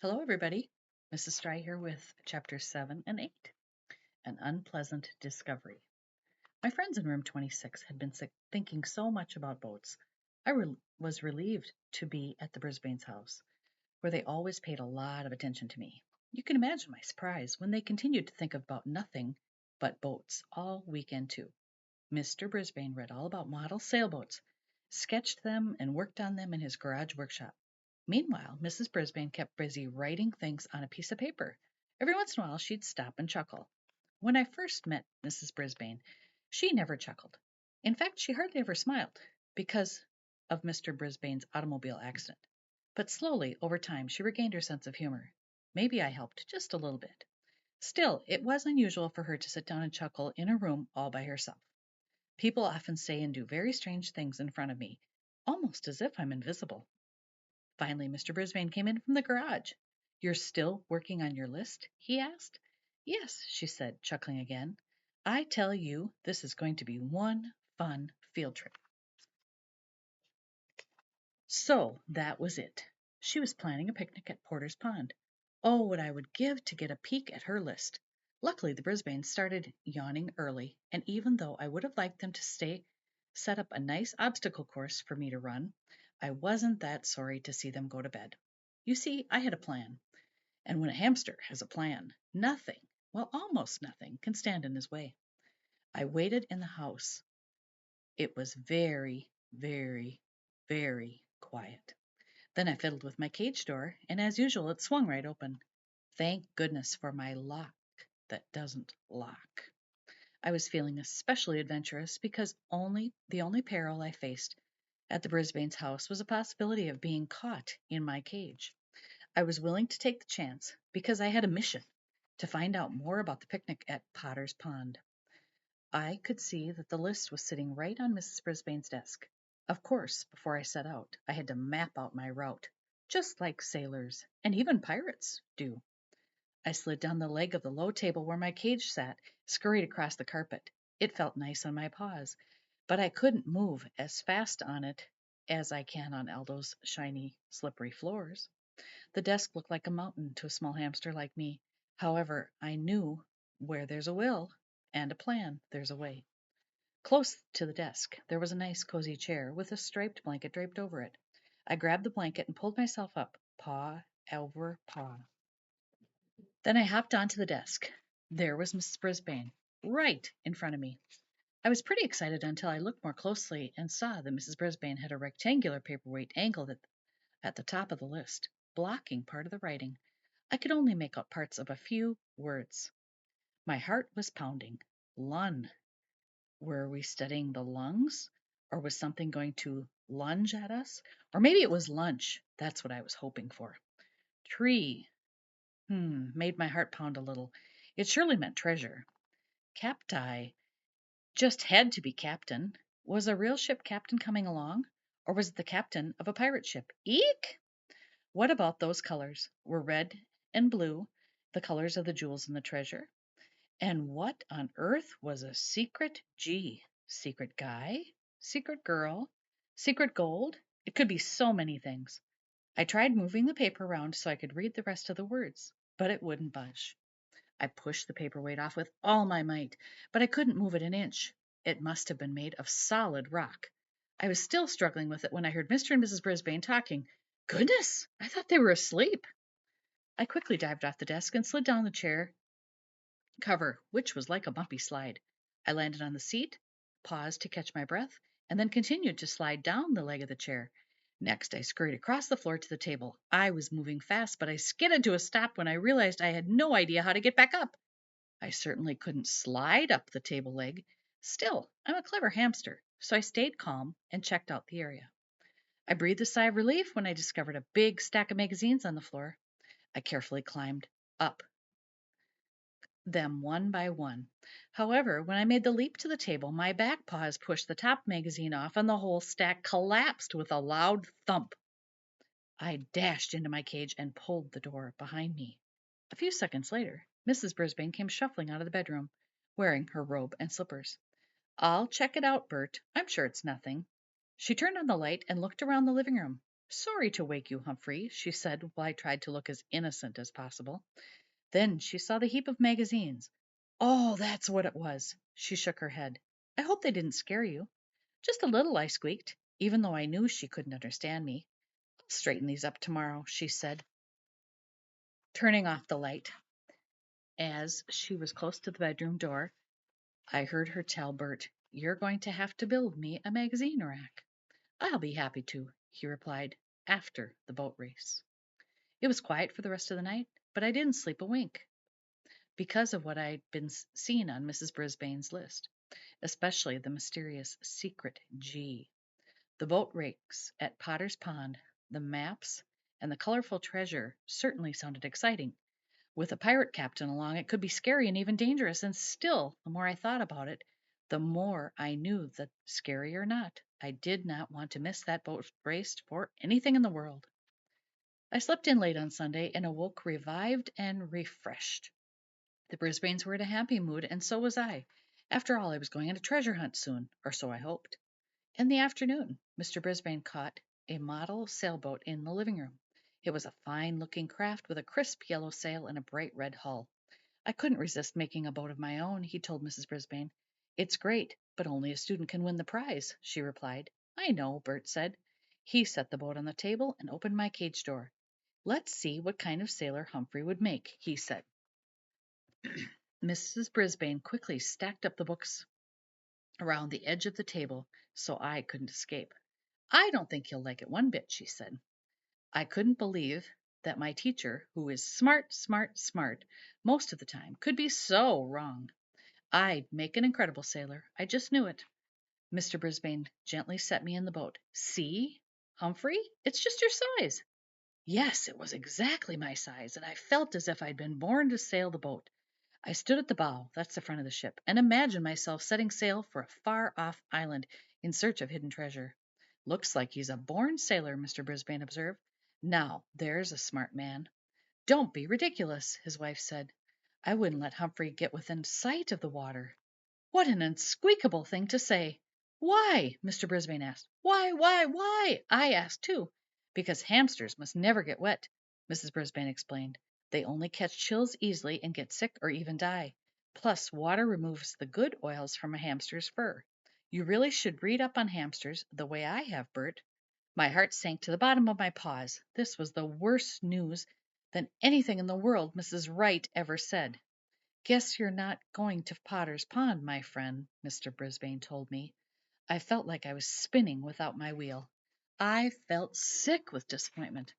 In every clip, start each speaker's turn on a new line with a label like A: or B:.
A: Hello, everybody. Mrs. Stry here with Chapter 7 and 8 An Unpleasant Discovery. My friends in room 26 had been thinking so much about boats. I was relieved to be at the Brisbane's house, where they always paid a lot of attention to me. You can imagine my surprise when they continued to think about nothing but boats all weekend, too. Mr. Brisbane read all about model sailboats, sketched them, and worked on them in his garage workshop. Meanwhile, Mrs. Brisbane kept busy writing things on a piece of paper. Every once in a while, she'd stop and chuckle. When I first met Mrs. Brisbane, she never chuckled. In fact, she hardly ever smiled because of Mr. Brisbane's automobile accident. But slowly, over time, she regained her sense of humor. Maybe I helped just a little bit. Still, it was unusual for her to sit down and chuckle in a room all by herself. People often say and do very strange things in front of me, almost as if I'm invisible. Finally, Mr. Brisbane came in from the garage. "You're still working on your list?" he asked. "Yes," she said, chuckling again. "I tell you, this is going to be one fun field trip." So that was it. She was planning a picnic at Porter's Pond. Oh, what I would give to get a peek at her list. Luckily, the Brisbanes started yawning early, and even though I would have liked them to set up a nice obstacle course for me to run, I wasn't that sorry to see them go to bed. You see, I had a plan, and when a hamster has a plan, nothing, well, almost nothing, can stand in his way. I waited in the house. It was very, very, very quiet. Then I fiddled with my cage door, and as usual, it swung right open. Thank goodness for my lock that doesn't lock. I was feeling especially adventurous because the only peril I faced at the Brisbane's house was a possibility of being caught in my cage. I was willing to take the chance because I had a mission to find out more about the picnic at Potter's Pond. I could see that the list was sitting right on Mrs. Brisbane's desk. Of course, before I set out, I had to map out my route, just like sailors and even pirates do. I slid down the leg of the low table where my cage sat, scurried across the carpet. It felt nice on my paws, but I couldn't move as fast on it as I can on Aldo's shiny, slippery floors. The desk looked like a mountain to a small hamster like me. However, I knew where there's a will and a plan, there's a way. Close to the desk, there was a nice cozy chair with a striped blanket draped over it. I grabbed the blanket and pulled myself up, paw over paw. Then I hopped onto the desk. There was Mrs. Brisbane, right in front of me. I was pretty excited until I looked more closely and saw that Mrs. Brisbane had a rectangular paperweight angled at the top of the list, blocking part of the writing. I could only make out parts of a few words. My heart was pounding. Lun. Were we studying the lungs? Or was something going to lunge at us? Or maybe it was lunch. That's what I was hoping for. Tree. Made my heart pound a little. It surely meant treasure. Capti. Just had to be captain. Was a real ship captain coming along? Or was it the captain of a pirate ship? Eek! What about those colors? Were red and blue the colors of the jewels in the treasure? And what on earth was a secret G? Secret guy? Secret girl? Secret gold? It could be so many things. I tried moving the paper around so I could read the rest of the words, but it wouldn't budge. I pushed the paperweight off with all my might, but I couldn't move it an inch. It must have been made of solid rock. I was still struggling with it when I heard Mr. and Mrs. Brisbane talking. Goodness, I thought they were asleep. I quickly dived off the desk and slid down the chair cover, which was like a bumpy slide. I landed on the seat, paused to catch my breath, and then continued to slide down the leg of the chair. Next, I scurried across the floor to the table. I was moving fast, but I skidded to a stop when I realized I had no idea how to get back up. I certainly couldn't slide up the table leg. Still, I'm a clever hamster, so I stayed calm and checked out the area. I breathed a sigh of relief when I discovered a big stack of magazines on the floor. I carefully climbed up them one by one. However, when I made the leap to the table, my back paws pushed the top magazine off and the whole stack collapsed with a loud thump. I dashed into my cage and pulled the door behind me. A few seconds later, Mrs. Brisbane came shuffling out of the bedroom, wearing her robe and slippers. "I'll check it out, Bert. I'm sure it's nothing." She turned on the light and looked around the living room. Sorry to wake you, Humphrey, she said while I tried to look as innocent as possible. Then she saw the heap of magazines. Oh, that's what it was. She shook her head. I hope they didn't scare you. Just a little, I squeaked, even though I knew she couldn't understand me. I'll straighten these up tomorrow, she said, turning off the light. As she was close to the bedroom door, I heard her tell Bert, "You're going to have to build me a magazine rack." "I'll be happy to," he replied, after the boat race. It was quiet for the rest of the night, but I didn't sleep a wink because of what I'd been seeing on Mrs. Brisbane's list, especially the mysterious secret G. The boat rakes at Potter's Pond, the maps, and the colorful treasure certainly sounded exciting. With a pirate captain along, it could be scary and even dangerous, and still, the more I thought about it, the more I knew that, scary or not, I did not want to miss that boat race for anything in the world. I slept in late on Sunday and awoke revived and refreshed. The Brisbanes were in a happy mood, and so was I. After all, I was going on a treasure hunt soon, or so I hoped. In the afternoon, Mr. Brisbane caught a model sailboat in the living room. It was a fine looking craft with a crisp yellow sail and a bright red hull. I couldn't resist making a boat of my own, he told Mrs. Brisbane. It's great, but only a student can win the prize, she replied. I know, Bert said. He set the boat on the table and opened my cage door. Let's see what kind of sailor Humphrey would make, he said. Mrs. Brisbane quickly stacked up the books around the edge of the table so I couldn't escape. I don't think he'll like it one bit, she said. I couldn't believe that my teacher, who is smart, smart, smart most of the time, could be so wrong. I'd make an incredible sailor. I just knew it. Mr. Brisbane gently set me in the boat. See, Humphrey, it's just your size. Yes, it was exactly my size, and I felt as if I'd been born to sail the boat. I stood at the bow, that's the front of the ship, and imagined myself setting sail for a far off island in search of hidden treasure. Looks like he's a born sailor, Mr. Brisbane observed. Now, there's a smart man. Don't be ridiculous, his wife said. I wouldn't let Humphrey get within sight of the water. What an unsqueakable thing to say! Why? Mr. Brisbane asked. Why? I asked too. Because hamsters must never get wet, Mrs. Brisbane explained. They only catch chills easily and get sick or even die. Plus, water removes the good oils from a hamster's fur. You really should read up on hamsters the way I have, Bert. My heart sank to the bottom of my paws. This was the worst news than anything in the world Mrs. Wright ever said. Guess you're not going to Potter's Pond, my friend, Mr. Brisbane told me. I felt like I was spinning without my wheel. I felt sick with disappointment.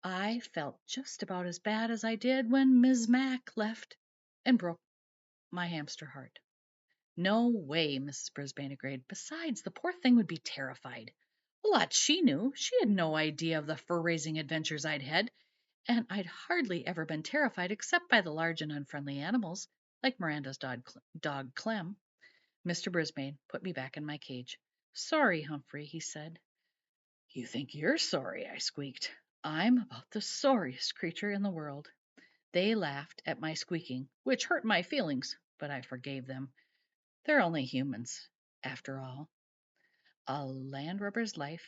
A: I felt just about as bad as I did when Miss Mac left and broke my hamster heart. No way, Mrs. Brisbane agreed. Besides, the poor thing would be terrified. A lot she knew. She had no idea of the fur-raising adventures I'd had, and I'd hardly ever been terrified except by the large and unfriendly animals, like Miranda's dog Clem. Mr. Brisbane put me back in my cage. Sorry, Humphrey, he said. You think you're sorry, I squeaked. I'm about the sorriest creature in the world. They laughed at my squeaking, which hurt my feelings, but I forgave them. They're only humans, after all. A landlubber's life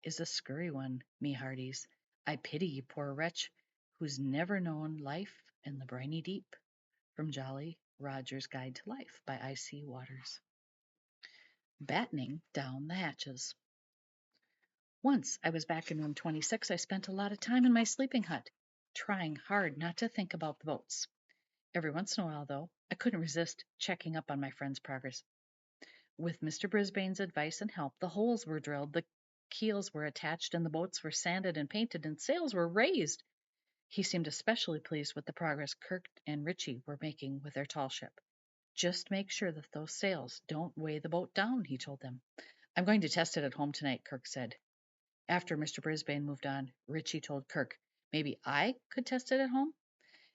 A: is a scurry one, me hearties. I pity ye poor wretch who's never known life in the briny deep. From Jolly Roger's Guide to Life by I.C. Waters. Battening down the hatches. Once I was back in room 26, I spent a lot of time in my sleeping hut, trying hard not to think about the boats. Every once in a while, though, I couldn't resist checking up on my friend's progress. With Mr. Brisbane's advice and help, the holes were drilled, the keels were attached, and the boats were sanded and painted, and sails were raised. He seemed especially pleased with the progress Kirk and Richie were making with their tall ship. Just make sure that those sails don't weigh the boat down, he told them. I'm going to test it at home tonight, Kirk said. After Mr. Brisbane moved on, Richie told Kirk, maybe I could test it at home?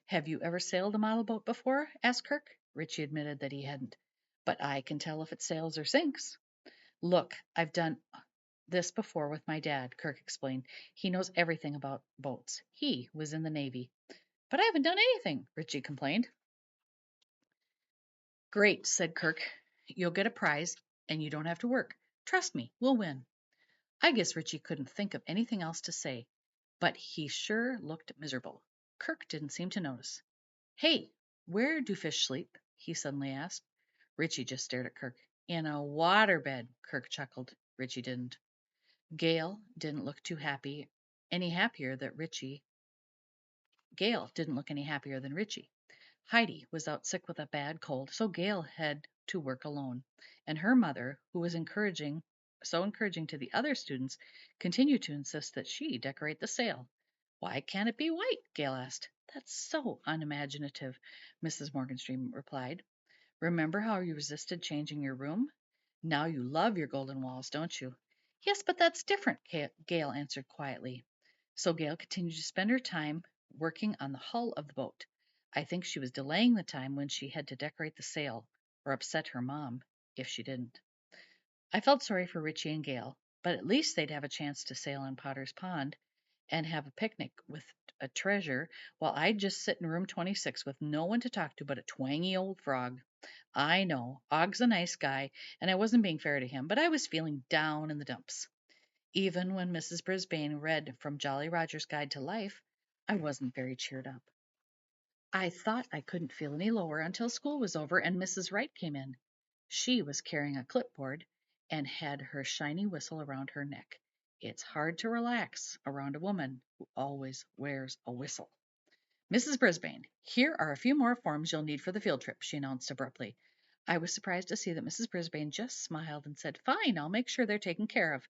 A: Have you ever sailed a model boat before? Asked Kirk. Richie admitted that he hadn't. But I can tell if it sails or sinks. Look, I've done this before with my dad, Kirk explained. He knows everything about boats. He was in the Navy. But I haven't done anything, Richie complained. Great, said Kirk. You'll get a prize, and you don't have to work. Trust me, we'll win. I guess Richie couldn't think of anything else to say, but he sure looked miserable. Kirk didn't seem to notice. Hey, where do fish sleep? He suddenly asked. Richie just stared at Kirk. In a waterbed, Kirk chuckled. Richie didn't. Gail didn't look too happy, any happier that Richie. Gail didn't look any happier than Richie. Heidi was out sick with a bad cold, so Gail had to work alone. And her mother, who was encouraging to the other students, continued to insist that she decorate the sail. Why can't it be white? Gail asked. That's so unimaginative, Mrs. Morgenstern replied. Remember how you resisted changing your room? Now you love your golden walls, don't you? Yes, but that's different, Gail answered quietly. So Gail continued to spend her time working on the hull of the boat. I think she was delaying the time when she had to decorate the sail or upset her mom if she didn't. I felt sorry for Richie and Gail, but at least they'd have a chance to sail in Potter's Pond and have a picnic with a treasure while I'd just sit in room 26 with no one to talk to but a twangy old frog. I know, Og's a nice guy, and I wasn't being fair to him, but I was feeling down in the dumps. Even when Mrs. Brisbane read from Jolly Roger's Guide to Life, I wasn't very cheered up. I thought I couldn't feel any lower until school was over and Mrs. Wright came in. She was carrying a clipboard and had her shiny whistle around her neck. It's hard to relax around a woman who always wears a whistle. Mrs. Brisbane, here are a few more forms you'll need for the field trip, she announced abruptly. I was surprised to see that Mrs. Brisbane just smiled and said, Fine, I'll make sure they're taken care of.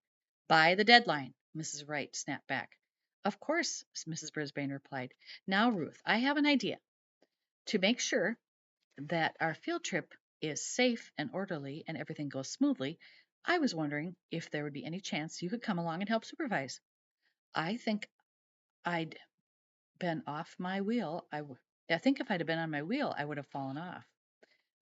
A: By the deadline, Mrs. Wright snapped back. Of course, Mrs. Brisbane replied. Now, Ruth, I have an idea. To make sure that our field trip is safe and orderly and everything goes smoothly, I was wondering if there would be any chance you could come along and help supervise. I think I'd been off my wheel. I think if I'd have been on my wheel, I would have fallen off.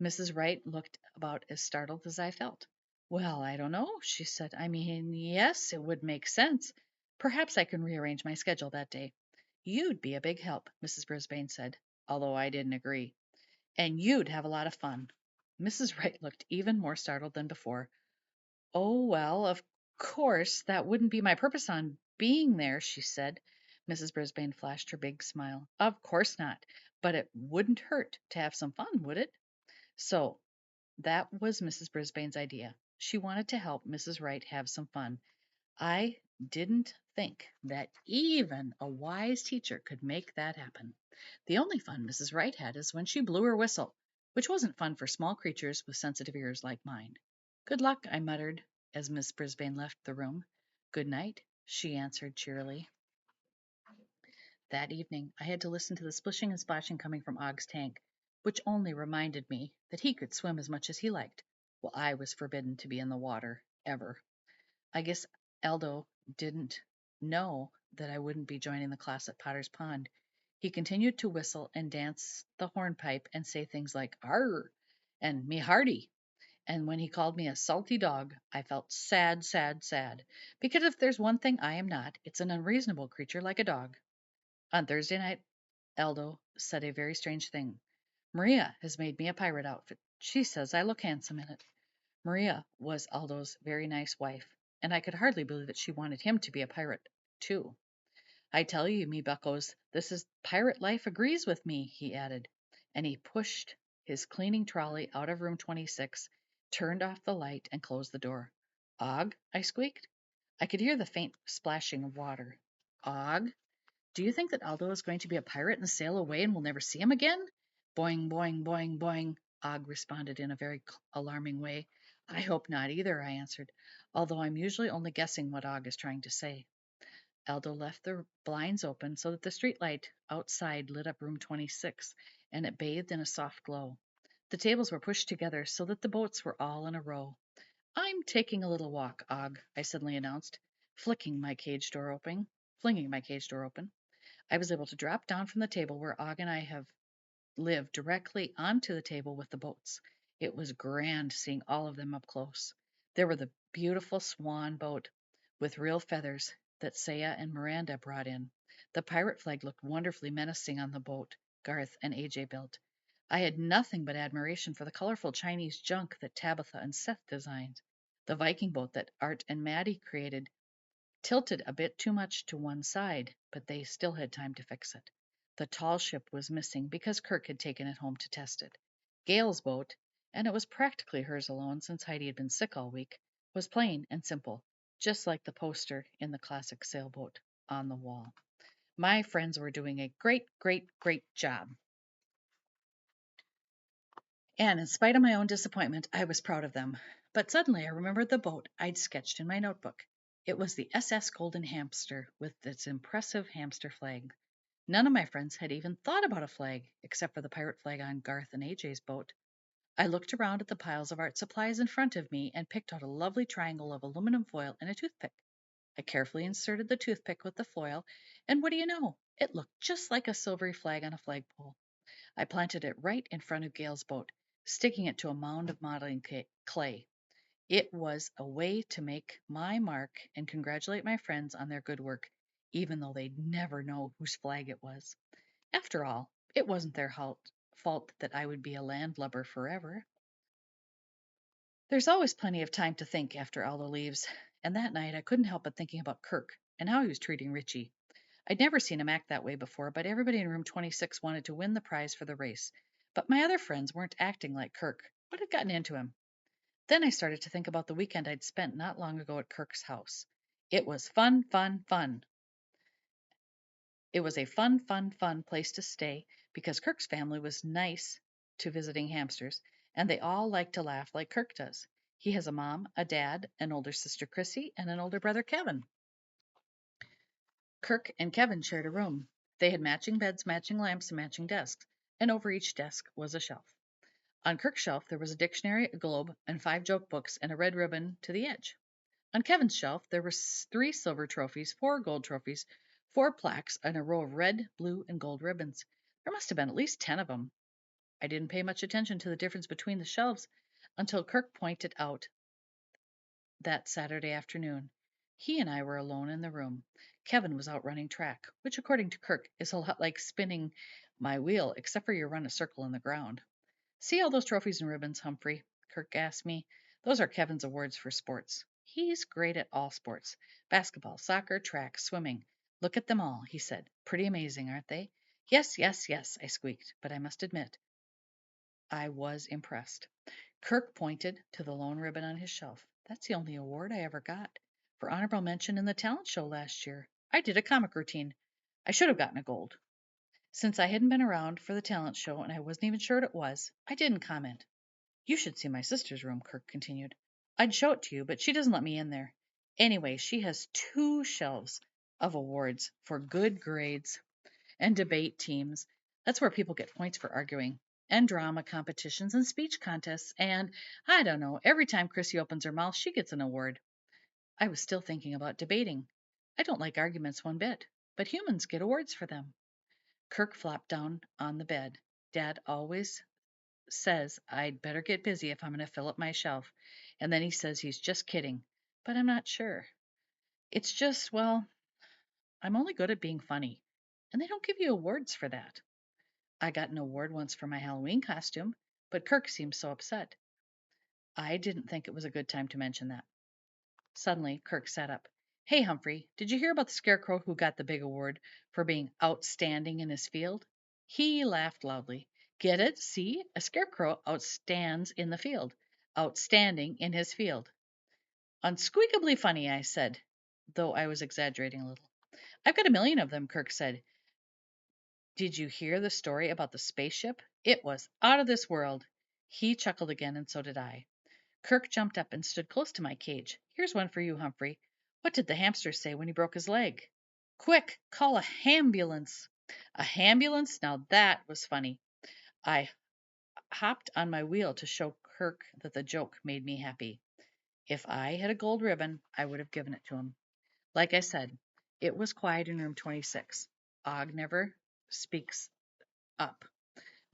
A: Mrs. Wright looked about as startled as I felt. Well, I don't know, she said. I mean, yes, it would make sense. Perhaps I can rearrange my schedule that day. You'd be a big help, Mrs. Brisbane said, although I didn't agree. And you'd have a lot of fun. Mrs. Wright looked even more startled than before. Oh, well, of course, that wouldn't be my purpose on being there, she said. Mrs. Brisbane flashed her big smile. Of course not, but it wouldn't hurt to have some fun, would it? So that was Mrs. Brisbane's idea. She wanted to help Mrs. Wright have some fun. I didn't think that even a wise teacher could make that happen. The only fun Mrs. Wright had is when she blew her whistle, which wasn't fun for small creatures with sensitive ears like mine. Good luck, I muttered as Miss Brisbane left the room. Good night, she answered cheerily. That evening I had to listen to the splishing and splashing coming from Og's tank, which only reminded me that he could swim as much as he liked, while I was forbidden to be in the water, ever. I guess Aldo didn't know that I wouldn't be joining the class at Potter's Pond. He continued to whistle and dance the hornpipe and say things like "Arr" and "Me hearty." And when he called me a salty dog, I felt sad, sad, sad. Because if there's one thing I am not, it's an unreasonable creature like a dog. On Thursday night, Aldo said a very strange thing. Maria has made me a pirate outfit. She says I look handsome in it. Maria was Aldo's very nice wife, and I could hardly believe that she wanted him to be a pirate, too. I tell you, me buckos, this is pirate life agrees with me, he added, and he pushed his cleaning trolley out of room 26, turned off the light, and closed the door. Og, I squeaked. I could hear the faint splashing of water. Og, do you think that Aldo is going to be a pirate and sail away and we'll never see him again? Boing, boing, boing, boing, Og responded in a very alarming way. I hope not either, I answered, although I'm usually only guessing what Og is trying to say. Aldo left the blinds open so that the street light outside lit up room 26, and it bathed in a soft glow. The tables were pushed together so that the boats were all in a row. I'm taking a little walk, Og, I suddenly announced, flinging my cage door open. I was able to drop down from the table where Og and I have lived directly onto the table with the boats. It was grand seeing all of them up close. There were the beautiful swan boat with real feathers that Saya and Miranda brought in. The pirate flag looked wonderfully menacing on the boat Garth and AJ built. I had nothing but admiration for the colorful Chinese junk that Tabitha and Seth designed. The Viking boat that Art and Maddie created tilted a bit too much to one side, but they still had time to fix it. The tall ship was missing because Kirk had taken it home to test it. Gail's boat, and it was practically hers alone since Heidi had been sick all week, was plain and simple, just like the poster in the classic sailboat on the wall. My friends were doing a great, great, great job. And in spite of my own disappointment, I was proud of them. But suddenly I remembered the boat I'd sketched in my notebook. It was the SS Golden Hamster with its impressive hamster flag. None of my friends had even thought about a flag, except for the pirate flag on Garth and AJ's boat. I looked around at the piles of art supplies in front of me and picked out a lovely triangle of aluminum foil and a toothpick. I carefully inserted the toothpick with the foil, and what do you know? It looked just like a silvery flag on a flagpole. I planted it right in front of Gail's boat, sticking it to a mound of modeling clay. It was a way to make my mark and congratulate my friends on their good work, even though they'd never know whose flag it was. After all, it wasn't their fault that I would be a landlubber forever. There's always plenty of time to think after all the leaves, and that night I couldn't help but thinking about Kirk and how he was treating Richie. I'd never seen him act that way before, but everybody in room 26 wanted to win the prize for the race. But my other friends weren't acting like Kirk. What had gotten into him? Then I started to think about the weekend I'd spent not long ago at Kirk's house. It was fun, fun, fun. It was a fun, fun, fun place to stay because Kirk's family was nice to visiting hamsters, and they all like to laugh like Kirk does. He has a mom, a dad, an older sister Chrissy, and an older brother Kevin. Kirk and Kevin shared a room. They had matching beds, matching lamps, and matching desks, and over each desk was a shelf. On Kirk's shelf there was a dictionary, a globe, and 5 joke books, and a red ribbon to the edge. On Kevin's shelf there were 3 silver trophies, 4 gold trophies, 4 plaques, and a row of red, blue, and gold ribbons. There must have been at least 10 of them. I didn't pay much attention to the difference between the shelves until Kirk pointed out that Saturday afternoon. He and I were alone in the room. Kevin was out running track, which, according to Kirk, is a lot like spinning my wheel, except for you run a circle in the ground. See all those trophies and ribbons, Humphrey? Kirk asked me. Those are Kevin's awards for sports. He's great at all sports: basketball, soccer, track, swimming. Look at them all, he said. Pretty amazing, aren't they? Yes, yes, yes, I squeaked, but I must admit, I was impressed. Kirk pointed to the lone ribbon on his shelf. That's the only award I ever got. For honorable mention in the talent show last year. I did a comic routine. I should have gotten a gold. Since I hadn't been around for the talent show and I wasn't even sure what it was, I didn't comment. You should see my sister's room, Kirk continued. I'd show it to you, but she doesn't let me in there. Anyway, she has 2 shelves of awards for good grades and debate teams. That's where people get points for arguing. And drama competitions and speech contests. And I don't know, every time Chrissy opens her mouth, she gets an award. I was still thinking about debating. I don't like arguments one bit, but humans get awards for them. Kirk flopped down on the bed. Dad always says I'd better get busy if I'm going to fill up my shelf. And then he says he's just kidding. But I'm not sure. It's just, well, I'm only good at being funny. And they don't give you awards for that. I got an award once for my Halloween costume, but Kirk seemed so upset. I didn't think it was a good time to mention that. Suddenly, Kirk sat up. Hey, Humphrey, did you hear about the scarecrow who got the big award for being outstanding in his field? He laughed loudly. Get it? See? A scarecrow outstands in the field. Outstanding in his field. Unsqueakably funny, I said, though I was exaggerating a little. I've got a million of them, Kirk said. Did you hear the story about the spaceship? It was out of this world. He chuckled again, and so did I. Kirk jumped up and stood close to my cage. Here's one for you, Humphrey. What did the hamster say when he broke his leg? Quick, call a hambulance. A hambulance? Now that was funny. I hopped on my wheel to show Kirk that the joke made me happy. If I had a gold ribbon, I would have given it to him. Like I said, it was quiet in room 26. Og never speaks up,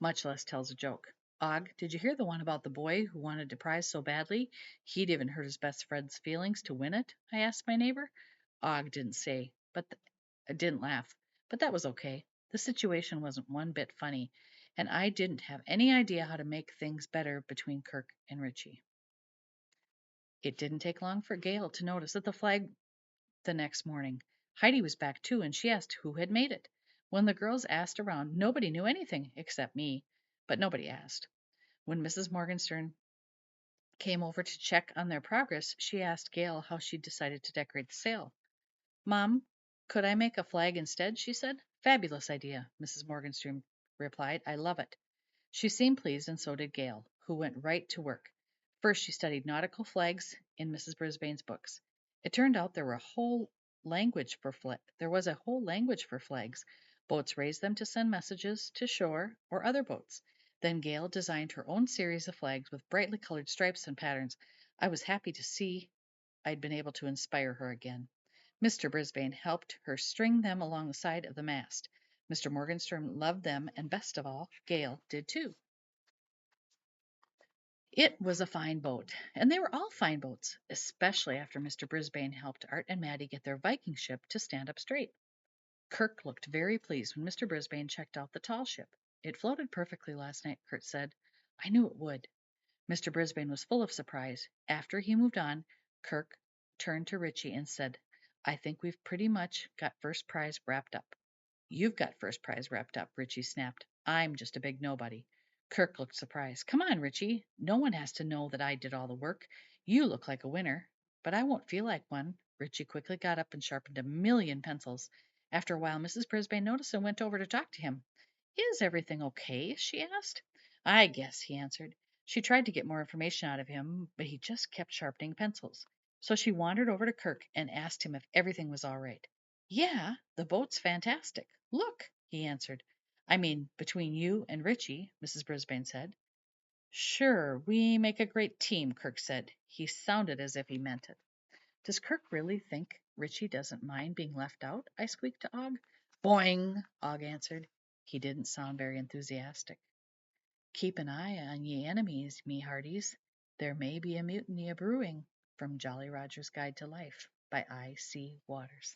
A: much less tells a joke. Og, did you hear the one about the boy who wanted a prize so badly he'd even hurt his best friend's feelings to win it? I asked my neighbor. Og didn't say, but didn't laugh, but that was okay. The situation wasn't one bit funny, and I didn't have any idea how to make things better between Kirk and Richie. It didn't take long for Gail to notice that the flag the next morning. Heidi was back too, and she asked who had made it. When the girls asked around, nobody knew anything except me, but nobody asked. When Mrs. Morgenstern came over to check on their progress, she asked Gail how she decided to decorate the sail. Mom, could I make a flag instead? She said. Fabulous idea, Mrs. Morgenstern replied. I love it. She seemed pleased, and so did Gail, who went right to work. First, she studied nautical flags in Mrs. Brisbane's books. It turned out there was a whole language for flags. Boats raised them to send messages to shore or other boats. Then Gail designed her own series of flags with brightly colored stripes and patterns. I was happy to see I'd been able to inspire her again. Mr. Brisbane helped her string them along the side of the mast. Mr. Morgenstern loved them, and best of all, Gail did too. It was a fine boat, and they were all fine boats, especially after Mr. Brisbane helped Art and Mattie get their Viking ship to stand up straight. Kirk looked very pleased when Mr. Brisbane checked out the tall ship. It floated perfectly last night, Kurt said. I knew it would. Mr. Brisbane was full of surprise. After he moved on, Kirk turned to Richie and said, I think we've pretty much got first prize wrapped up. You've got first prize wrapped up, Richie snapped. I'm just a big nobody. Kirk looked surprised. Come on, Richie. No one has to know that I did all the work. You look like a winner. But I won't feel like one. Richie quickly got up and sharpened a million pencils. After a while, Mrs. Brisbane noticed and went over to talk to him. Is everything okay? She asked. I guess, he answered. She tried to get more information out of him, but he just kept sharpening pencils. So she wandered over to Kirk and asked him if everything was all right. Yeah, the boat's fantastic. Look, he answered. I mean, between you and Richie, Mrs. Brisbane said. Sure, we make a great team, Kirk said. He sounded as if he meant it. Does Kirk really think Richie doesn't mind being left out? I squeaked to Og. Boing, Og answered. He didn't sound very enthusiastic. Keep an eye on ye enemies, me hearties. There may be a mutiny a brewing. From Jolly Roger's Guide to Life by I. C. Waters.